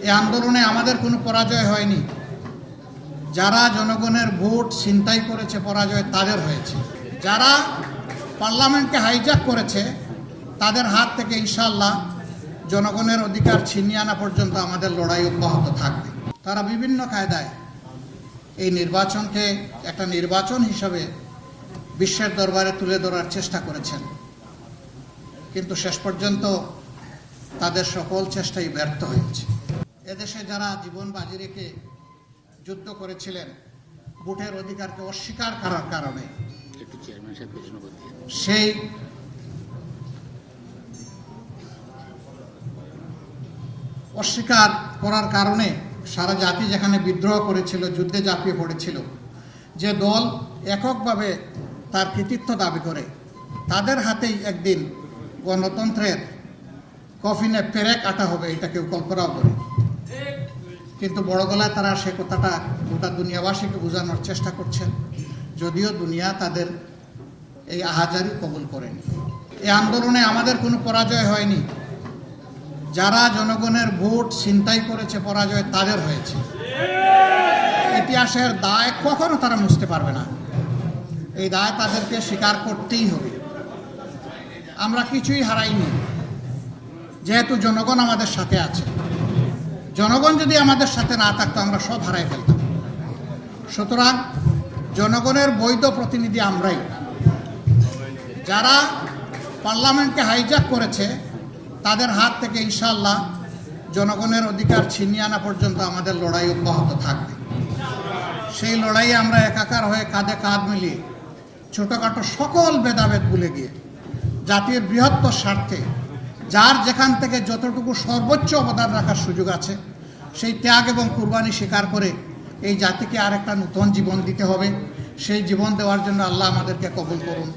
এই আন্দোলনে আমাদের কোনো পরাজয় হয়নি। যারা জনগণের ভোট ছিনতাই করেছে পরাজয় তাদের হয়েছে। যারা পার্লামেন্টকে হাইজ্যাক করেছে তাদের হাত থেকে ইনশাআল্লাহ জনগণের অধিকার ছিনিয়ে আনা পর্যন্ত আমাদের লড়াই অব্যাহত থাকবে। তারা বিভিন্ন কায়দায় এই নির্বাচনকে একটা নির্বাচন হিসাবে বিশ্বের দরবারে তুলে ধরার চেষ্টা করেছেন, কিন্তু শেষ পর্যন্ত তাদের সকল চেষ্টাই ব্যর্থ হয়েছে। এদেশে যারা জীবন বাজি রেখে যুদ্ধ করেছিলেন ভোটের অধিকারকে অস্বীকার করার কারণে, সেই অস্বীকার করার কারণে সারা জাতি যেখানে বিদ্রোহ করেছিল, যুদ্ধে ঝাঁপিয়ে পড়েছিল, যে দল এককভাবে তার কৃতিত্ব দাবি করে তাদের হাতেই একদিন গণতন্ত্রের কফিনে পেরেক কাটা হবে, এটা কেউ কল্পনাও করে। কিন্তু বড় গলায় তারা সে কথাটা গোটা দুনিয়াবাসীকে বোঝানোর চেষ্টা করছেন, যদিও দুনিয়া তাদের এই আহাজারি কবুল করেনি। এই আন্দোলনে আমাদের কোনো পরাজয় হয়নি। যারা জনগণের ভোট ছিনতাই করেছে পরাজয় তাদের হয়েছে। ইতিহাসের দায় কখনো তারা মুছতে পারবে না, এই দায় তাদেরকে স্বীকার করতেই হবে। আমরা কিছুই হারাইনি, যেহেতু জনগণ আমাদের সাথে আছে। জনগণ যদি আমাদের সাথে না থাকতো আমরা সব হারাই ফেলতাম। সুতরাং জনগণের বৈধ প্রতিনিধি আমরাই। যারা পার্লামেন্টকে হাইজ্যাক করেছে তাদের হাত থেকে ইনশাআল্লাহ জনগণের অধিকার ছিনিয়ে আনা পর্যন্ত আমাদের লড়াই অব্যাহত থাকবে। সেই লড়াইয়ে আমরা একাকার হয়ে কাঁধে কাঁধ মিলিয়ে ছোটোখাটো সকল ভেদাভেদ ভুলে গিয়ে জাতির বৃহত্তর স্বার্থে যার যেখান থেকে যতটুকু সর্বোচ্চ অবদান রাখার সুযোগ আছে সেই ত্যাগ এবং কুরবানি স্বীকার করে এই জাতিকে আরেকটা নতুন জীবন দিতে হবে। সেই জীবন দেওয়ার জন্য আল্লাহ আমাদেরকে কবুল করুন।